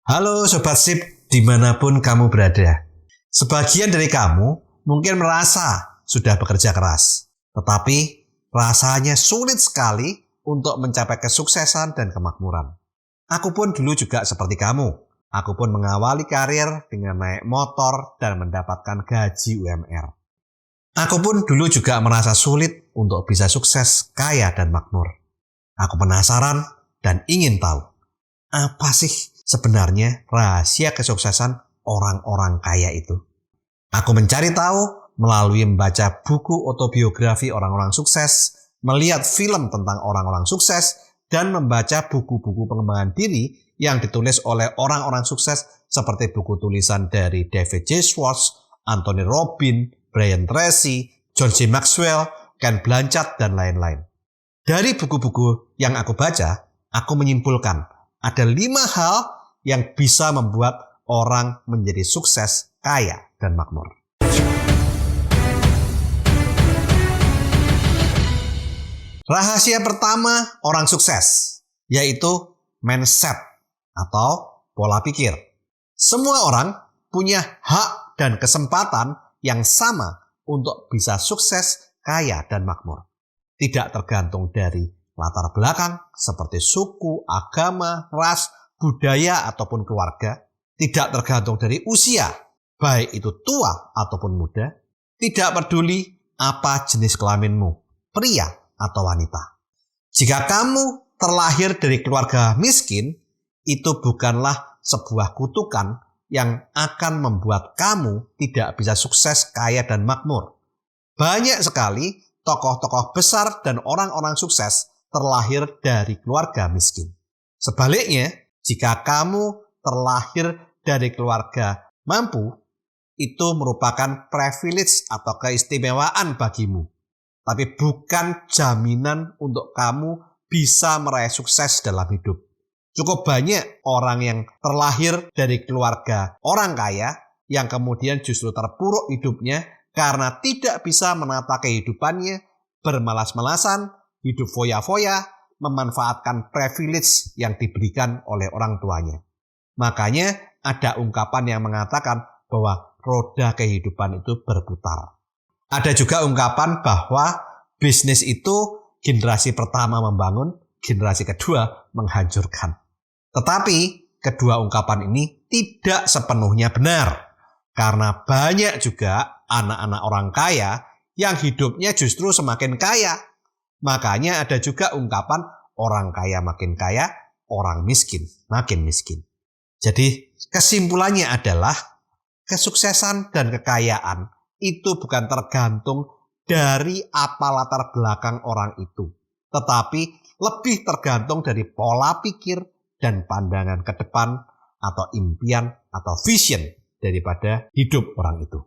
Halo Sobat Sip, dimanapun kamu berada. Sebagian dari kamu mungkin merasa sudah bekerja keras, tetapi rasanya sulit sekali untuk mencapai kesuksesan dan kemakmuran. Aku pun dulu juga seperti kamu. Aku pun mengawali karir dengan naik motor dan mendapatkan gaji UMR. Aku pun dulu juga merasa sulit untuk bisa sukses, kaya, dan makmur. Aku penasaran dan ingin tahu, apa sih sebenarnya rahasia kesuksesan orang-orang kaya itu? Aku mencari tahu melalui membaca buku autobiografi orang-orang sukses, melihat film tentang orang-orang sukses, dan membaca buku-buku pengembangan diri yang ditulis oleh orang-orang sukses seperti buku tulisan dari David J. Schwartz, Anthony Robbins, Brian Tracy, John C. Maxwell, Ken Blanchard, dan lain-lain. Dari buku-buku yang aku baca, aku menyimpulkan ada 5 hal yang bisa membuat orang menjadi sukses, kaya, dan makmur. Rahasia pertama orang sukses, yaitu mindset atau pola pikir. Semua orang punya hak dan kesempatan yang sama untuk bisa sukses, kaya, dan makmur. Tidak tergantung dari latar belakang seperti suku, agama, ras, budaya, ataupun keluarga. Tidak tergantung dari usia, baik itu tua ataupun muda. Tidak peduli apa jenis kelaminmu, pria atau wanita. Jika kamu terlahir dari keluarga miskin, itu bukanlah sebuah kutukan yang akan membuat kamu tidak bisa sukses, kaya, dan makmur. Banyak sekali tokoh-tokoh besar dan orang-orang sukses terlahir dari keluarga miskin. Sebaliknya, jika kamu terlahir dari keluarga mampu, itu merupakan privilege atau keistimewaan bagimu. Tapi bukan jaminan untuk kamu bisa meraih sukses dalam hidup. Cukup banyak orang yang terlahir dari keluarga orang kaya yang kemudian justru terpuruk hidupnya karena tidak bisa menata kehidupannya, bermalas-malasan, hidup foya-foya, memanfaatkan privilege yang diberikan oleh orang tuanya. Makanya ada ungkapan yang mengatakan bahwa roda kehidupan itu berputar. Ada juga ungkapan bahwa bisnis itu generasi pertama membangun, generasi kedua menghancurkan. Tetapi kedua ungkapan ini tidak sepenuhnya benar. Karena banyak juga anak-anak orang kaya yang hidupnya justru semakin kaya. Makanya ada juga ungkapan orang kaya makin kaya, orang miskin makin miskin. Jadi kesimpulannya adalah kesuksesan dan kekayaan itu bukan tergantung dari apa latar belakang orang itu. Tetapi lebih tergantung dari pola pikir dan pandangan ke depan atau impian atau vision daripada hidup orang itu.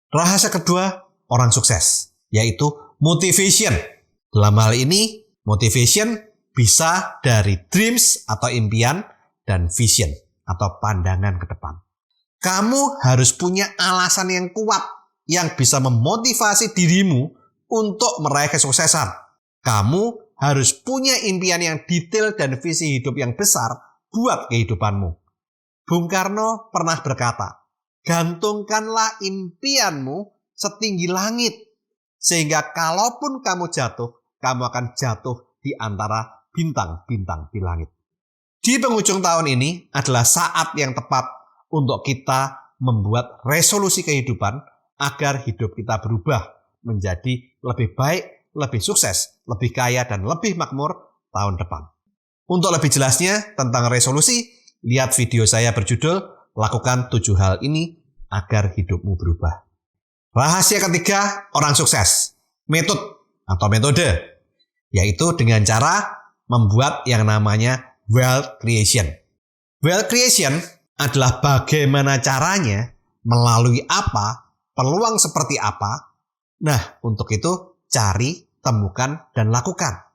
Rahasia kedua orang sukses, yaitu motivation. Dalam hal ini, motivation bisa dari dreams atau impian dan vision atau pandangan ke depan. Kamu harus punya alasan yang kuat yang bisa memotivasi dirimu untuk meraih kesuksesan. Kamu harus punya impian yang detail dan visi hidup yang besar buat kehidupanmu. Bung Karno pernah berkata, gantungkanlah impianmu setinggi langit, sehingga kalaupun kamu jatuh, kamu akan jatuh di antara bintang-bintang di langit. Di penghujung tahun ini adalah saat yang tepat untuk kita membuat resolusi kehidupan agar hidup kita berubah menjadi lebih baik, lebih sukses, lebih kaya, dan lebih makmur tahun depan. Untuk lebih jelasnya tentang resolusi, lihat video saya berjudul Lakukan 7 hal ini agar hidupmu berubah. Rahasia ketiga orang sukses, metode, yaitu dengan cara membuat yang namanya wealth creation. Wealth creation adalah bagaimana caranya, melalui apa, peluang seperti apa. Nah, untuk itu cari, temukan, dan lakukan.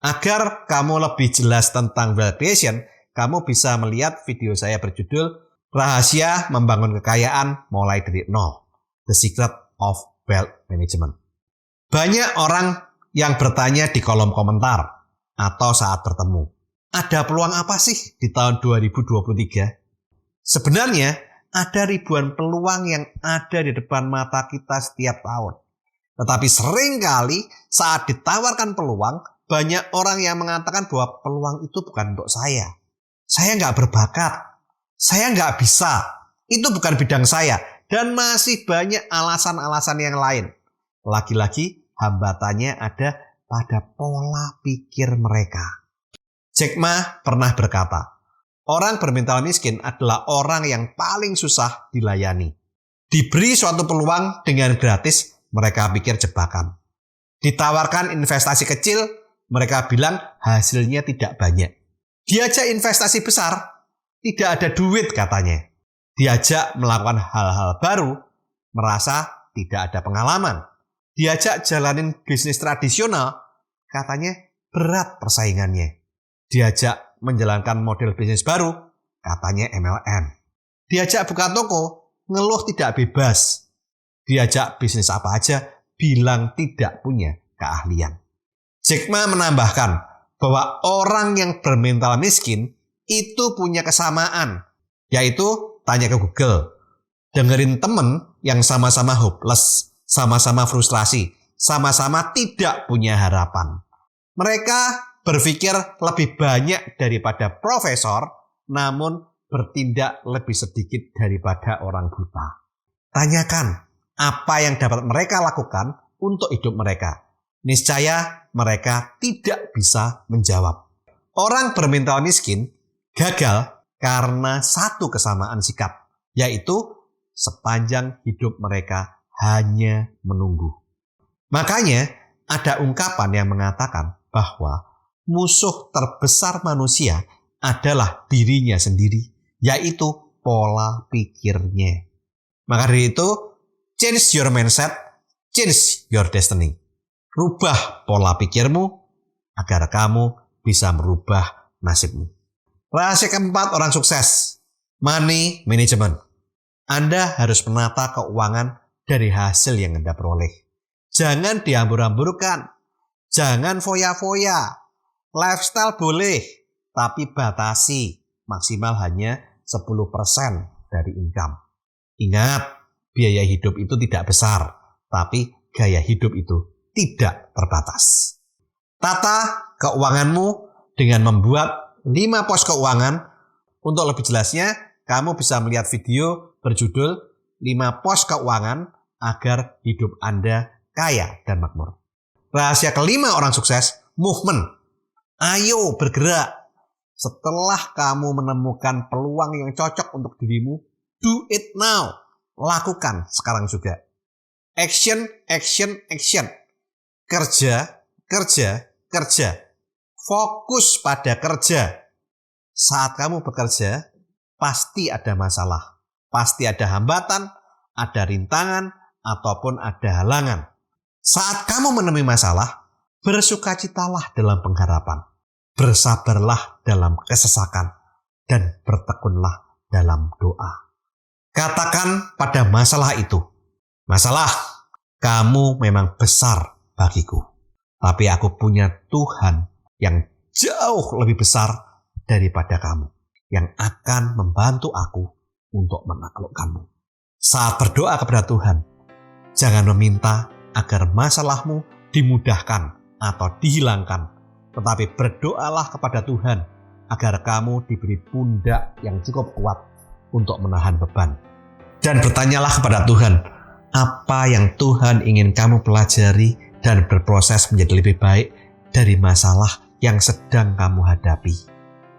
Agar kamu lebih jelas tentang wealth creation, kamu bisa melihat video saya berjudul Rahasia Membangun Kekayaan Mulai dari Nol, The Secret of Wealth Management. Banyak orang yang bertanya di kolom komentar atau saat bertemu, ada peluang apa sih di tahun 2023? Sebenarnya ada ribuan peluang yang ada di depan mata kita setiap tahun. Tetapi seringkali saat ditawarkan peluang, banyak orang yang mengatakan bahwa peluang itu bukan untuk saya. Saya nggak berbakat, saya nggak bisa, itu bukan bidang saya. Dan masih banyak alasan-alasan yang lain. Lagi-lagi hambatannya ada pada pola pikir mereka. Jack Ma pernah berkata, orang bermental miskin adalah orang yang paling susah dilayani. Diberi suatu peluang dengan gratis, mereka pikir jebakan. Ditawarkan investasi kecil, mereka bilang hasilnya tidak banyak. Diajak investasi besar, tidak ada duit katanya. Diajak melakukan hal-hal baru, merasa tidak ada pengalaman. Diajak jalanin bisnis tradisional, katanya berat persaingannya. Diajak menjalankan model bisnis baru, katanya MLM. Diajak buka toko, ngeluh tidak bebas. Diajak bisnis apa aja, bilang tidak punya keahlian. Jack Ma menambahkan bahwa orang yang bermental miskin itu punya kesamaan, yaitu tanya ke Google, dengerin temen yang sama-sama hopeless, sama-sama frustrasi, sama-sama tidak punya harapan. Mereka berpikir lebih banyak daripada profesor, namun bertindak lebih sedikit daripada orang buta. Tanyakan apa yang dapat mereka lakukan untuk hidup mereka. Niscaya mereka tidak bisa menjawab. Orang bermental miskin gagal karena satu kesamaan sikap, yaitu sepanjang hidup mereka hanya menunggu. Makanya ada ungkapan yang mengatakan bahwa musuh terbesar manusia adalah dirinya sendiri, yaitu pola pikirnya. Maka dari itu, change your mindset, change your destiny. Rubah pola pikirmu agar kamu bisa merubah nasibmu. Rahasia keempat orang sukses, money management. Anda harus menata keuangan dari hasil yang Anda peroleh. Jangan dihambur-hamburkan, jangan foya-foya. Lifestyle boleh, tapi batasi maksimal hanya 10% dari income. Ingat, biaya hidup itu tidak besar, tapi gaya hidup itu tidak terbatas. Tata keuanganmu dengan membuat 5 pos keuangan. Untuk lebih jelasnya, kamu bisa melihat video berjudul 5 pos keuangan agar hidup Anda kaya dan makmur. Rahasia kelima orang sukses, movement. Ayo bergerak. Setelah kamu menemukan peluang yang cocok untuk dirimu, do it now. Lakukan sekarang juga. Action, action, action. Kerja, kerja, kerja. Fokus pada kerja. Saat kamu bekerja, pasti ada masalah. Pasti ada hambatan, ada rintangan, ataupun ada halangan. Saat kamu menemui masalah, bersukacitalah dalam pengharapan. Bersabarlah dalam kesesakan. Dan bertekunlah dalam doa. Katakan pada masalah itu, masalah, kamu memang besar bagiku. Tapi aku punya Tuhan yang jauh lebih besar daripada kamu. Yang akan membantu aku untuk menaklukkanmu. Saat berdoa kepada Tuhan, jangan meminta agar masalahmu dimudahkan atau dihilangkan. Tetapi berdoalah kepada Tuhan agar kamu diberi pundak yang cukup kuat untuk menahan beban. Dan bertanyalah kepada Tuhan, apa yang Tuhan ingin kamu pelajari dan berproses menjadi lebih baik dari masalah yang sedang kamu hadapi,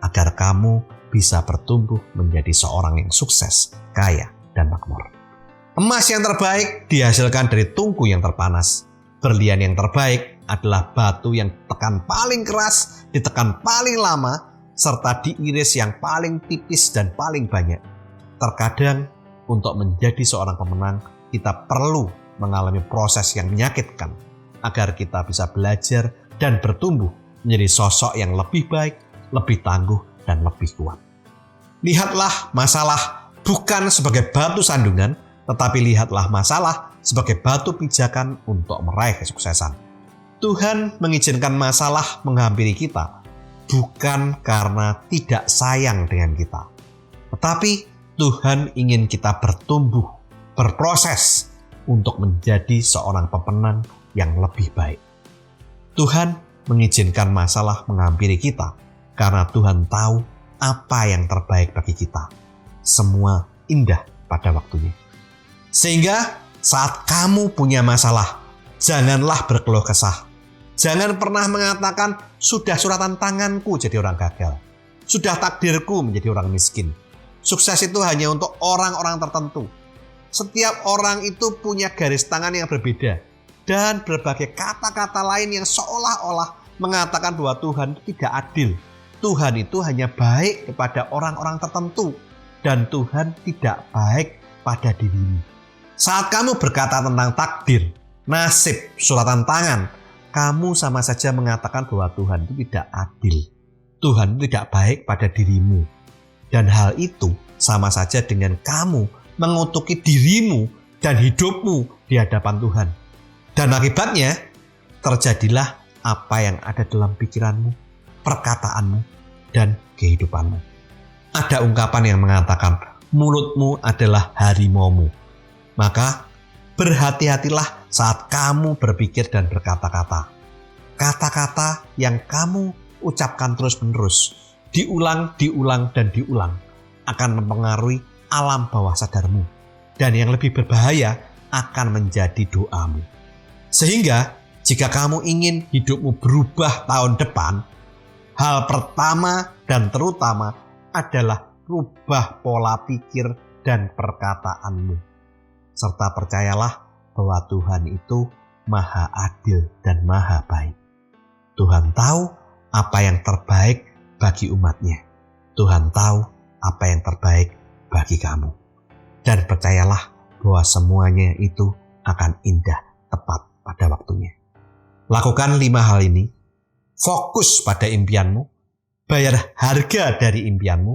agar kamu bisa bertumbuh menjadi seorang yang sukses, kaya, dan makmur. Emas yang terbaik dihasilkan dari tungku yang terpanas. Berlian yang terbaik adalah batu yang tekan paling keras, ditekan paling lama, serta diiris yang paling tipis dan paling banyak. Terkadang, untuk menjadi seorang pemenang, kita perlu mengalami proses yang menyakitkan, agar kita bisa belajar dan bertumbuh menjadi sosok yang lebih baik, lebih tangguh, dan lebih kuat. Lihatlah masalah bukan sebagai batu sandungan, tetapi lihatlah masalah sebagai batu pijakan untuk meraih kesuksesan. Tuhan mengizinkan masalah menghampiri kita bukan karena tidak sayang dengan kita, tetapi Tuhan ingin kita bertumbuh, berproses untuk menjadi seorang pemenang yang lebih baik. Tuhan mengizinkan masalah menghampiri kita karena Tuhan tahu apa yang terbaik bagi kita. Semua indah pada waktunya. Sehingga saat kamu punya masalah, janganlah berkeluh kesah. Jangan pernah mengatakan, sudah suratan tanganku jadi orang gagal. Sudah takdirku menjadi orang miskin. Sukses itu hanya untuk orang-orang tertentu. Setiap orang itu punya garis tangan yang berbeda. Dan berbagai kata-kata lain yang seolah-olah mengatakan bahwa Tuhan tidak adil. Tuhan itu hanya baik kepada orang-orang tertentu. Dan Tuhan tidak baik pada dirimu. Saat kamu berkata tentang takdir, nasib, suratan tangan, kamu sama saja mengatakan bahwa Tuhan itu tidak adil. Tuhan itu tidak baik pada dirimu. Dan hal itu sama saja dengan kamu mengutuki dirimu dan hidupmu di hadapan Tuhan. Dan akibatnya terjadilah apa yang ada dalam pikiranmu, perkataanmu, dan kehidupanmu. Ada ungkapan yang mengatakan, mulutmu adalah harimaumu. Maka berhati-hatilah saat kamu berpikir dan berkata-kata. Kata-kata yang kamu ucapkan terus-menerus, diulang, dan diulang, akan mempengaruhi alam bawah sadarmu. Dan yang lebih berbahaya, akan menjadi doamu. Sehingga, jika kamu ingin hidupmu berubah tahun depan, hal pertama dan terutama adalah rubah pola pikir dan perkataanmu. Serta percayalah bahwa Tuhan itu maha adil dan maha baik. Tuhan tahu apa yang terbaik bagi umatnya. Tuhan tahu apa yang terbaik bagi kamu. Dan percayalah bahwa semuanya itu akan indah tepat pada waktunya. Lakukan 5 hal ini. Fokus pada impianmu. Bayar harga dari impianmu.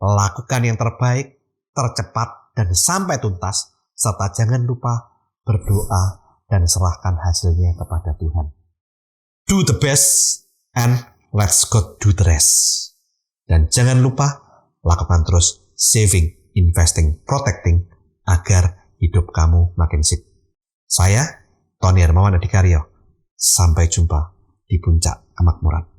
Lakukan yang terbaik, tercepat, dan sampai tuntas. Serta jangan lupa berdoa dan serahkan hasilnya kepada Tuhan. Do the best and let's go do the rest. Dan jangan lupa lakukan terus saving, investing, protecting agar hidup kamu makin sip. Saya, Tony Hermawan Adikaryo. Sampai jumpa di puncak kemakmuran.